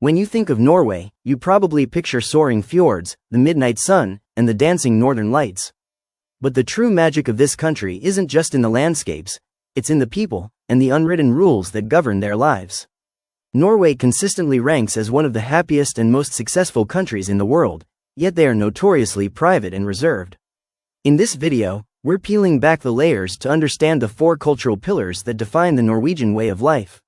When you think of Norway, you probably picture soaring fjords, the midnight sun, and the dancing northern lights. But the true magic of this country isn't just in the landscapes, it's in the people, and the unwritten rules that govern their lives. Norway consistently ranks as one of the happiest and most successful countries in the world, yet they are notoriously private and reserved. In this video, we're peeling back the layers to understand the 4 cultural pillars that define the Norwegian way of life.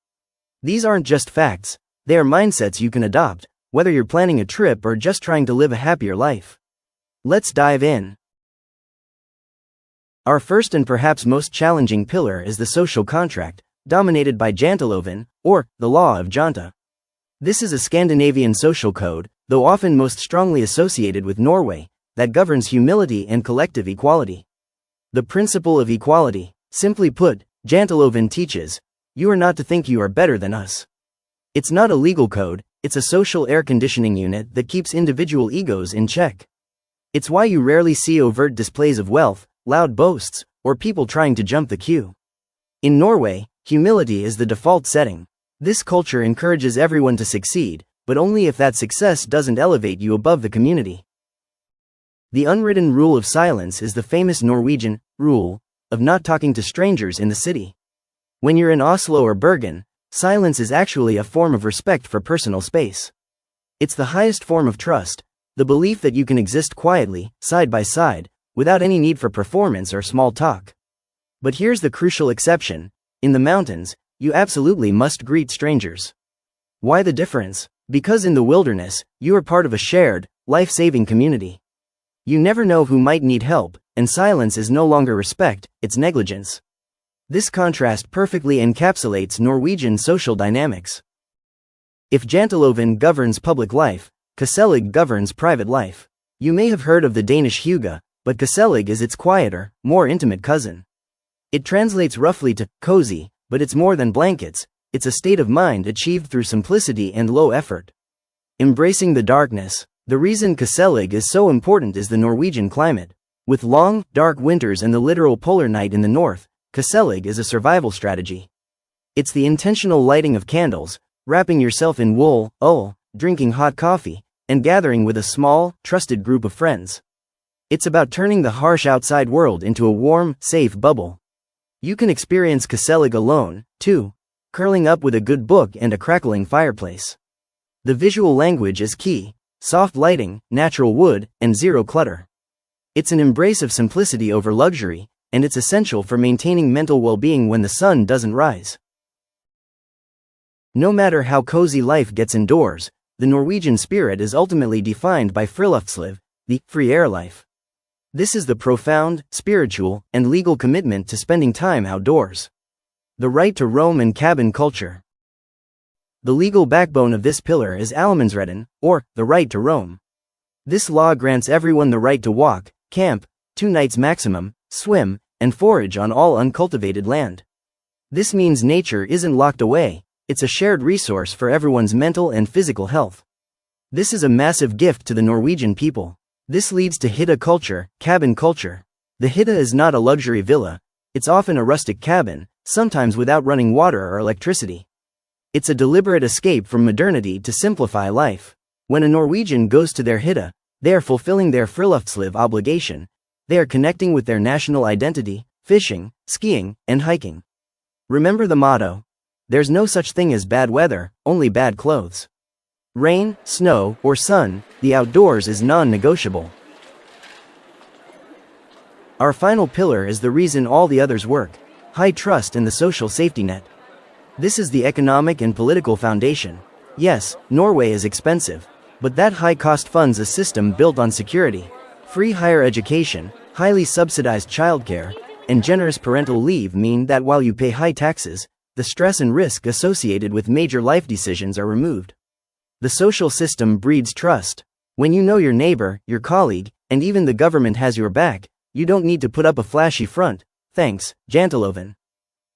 These aren't just facts, they are mindsets you can adopt, whether you're planning a trip or just trying to live a happier life. Let's dive in. Our first and perhaps most challenging pillar is the social contract, dominated by janteloven, or the law of Janta. This is a Scandinavian social code, though often most strongly associated with Norway, that governs humility and collective equality. The principle of equality, simply put, janteloven teaches, you are not to think you are better than us. It's not a legal code, it's a social air conditioning unit that keeps individual egos in check. It's why you rarely see overt displays of wealth, loud boasts, or people trying to jump the queue. In Norway, humility is the default setting. This culture encourages everyone to succeed, but only if that success doesn't elevate you above the community. The unwritten rule of silence is the famous Norwegian rule of not talking to strangers in the city. When you're in Oslo or Bergen, silence is actually a form of respect for personal space. It's the highest form of trust, the belief that you can exist quietly, side by side, without any need for performance or small talk. But here's the crucial exception: in the mountains, you absolutely must greet strangers. Why the difference? Because in the wilderness, you are part of a shared, life-saving community. You never know who might need help, and silence is no longer respect, it's negligence. This contrast perfectly encapsulates Norwegian social dynamics. If janteloven governs public life, koselig governs private life. You may have heard of the Danish hygge, but koselig is its quieter, more intimate cousin. It translates roughly to cozy, but it's more than blankets, it's a state of mind achieved through simplicity and low effort. Embracing the darkness. The reason koselig is so important is the Norwegian climate. With long, dark winters and the literal polar night in the north, koselig is a survival strategy. It's the intentional lighting of candles, wrapping yourself in wool, drinking hot coffee, and gathering with a small, trusted group of friends. It's about turning the harsh outside world into a warm, safe bubble. You can experience koselig alone, too, curling up with a good book and a crackling fireplace. The visual language is key: soft lighting, natural wood, and zero clutter. It's an embrace of simplicity over luxury, and it's essential for maintaining mental well-being when the sun doesn't rise. No matter how cozy life gets indoors, the Norwegian spirit is ultimately defined by friluftsliv, the free air life. This is the profound, spiritual, and legal commitment to spending time outdoors. The right to roam and cabin culture. The legal backbone of this pillar is allemannsretten, or the right to roam. This law grants everyone the right to walk, camp, 2 nights maximum, swim, and forage on all uncultivated land. This means nature isn't locked away, it's a shared resource for everyone's mental and physical health. This is a massive gift to the Norwegian people. This leads to hytte culture, cabin culture. The hytte is not a luxury villa, it's often a rustic cabin, sometimes without running water or electricity. It's a deliberate escape from modernity to simplify life. When a Norwegian goes to their hytte, they are fulfilling their friluftsliv obligation. They are connecting with their national identity, fishing, skiing, and hiking. Remember the motto: there's no such thing as bad weather, only bad clothes. Rain, snow, or sun, the outdoors is non-negotiable. Our final pillar is the reason all the others work: high trust and the social safety net. This is the economic and political foundation. Yes, Norway is expensive, but that high cost funds a system built on security, free higher education, highly subsidized childcare, and generous parental leave mean that while you pay high taxes, the stress and risk associated with major life decisions are removed. The social system breeds trust. When you know your neighbor, your colleague, and even the government has your back, you don't need to put up a flashy front. Thanks, janteloven.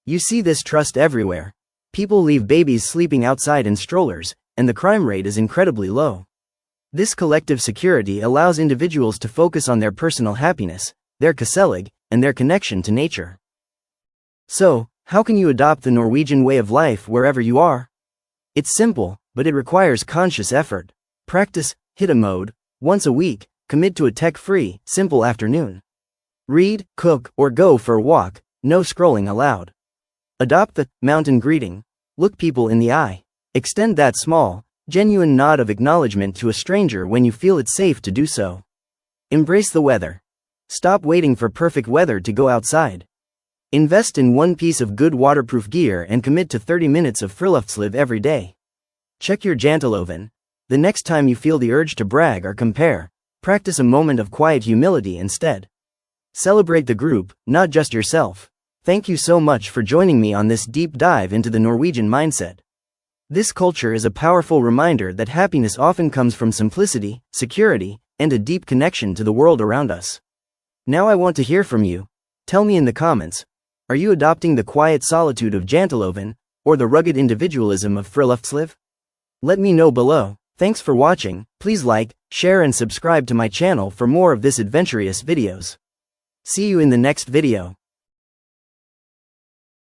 You see this trust everywhere. People leave babies sleeping outside in strollers, and the crime rate is incredibly low. This collective security allows individuals to focus on their personal happiness, their koselig, and their connection to nature. So, how can you adopt the Norwegian way of life wherever you are? It's simple: but it requires conscious effort. Practice hit a mode once a week, commit to a tech-free, simple afternoon. Read, cook, or go for a walk, no scrolling allowed. Adopt the mountain greeting. Look people in the eye. Extend that small, genuine nod of acknowledgement to a stranger when you feel it's safe to do so. Embrace the weather. Stop waiting for perfect weather to go outside. Invest in one piece of good waterproof gear and commit to 30 minutes of friluftsliv every day. Check your janteloven. The next time you feel the urge to brag or compare, practice a moment of quiet humility instead. Celebrate the group, not just yourself. Thank you so much for joining me on this deep dive into the Norwegian mindset. This culture is a powerful reminder that happiness often comes from simplicity, security, and a deep connection to the world around us. Now I want to hear from you. Tell me in the comments, are you adopting the quiet solitude of janteloven, or the rugged individualism of friluftsliv? Let me know below. Thanks for watching. Please like, share and subscribe to my channel for more of this adventurous videos. See you in the next video.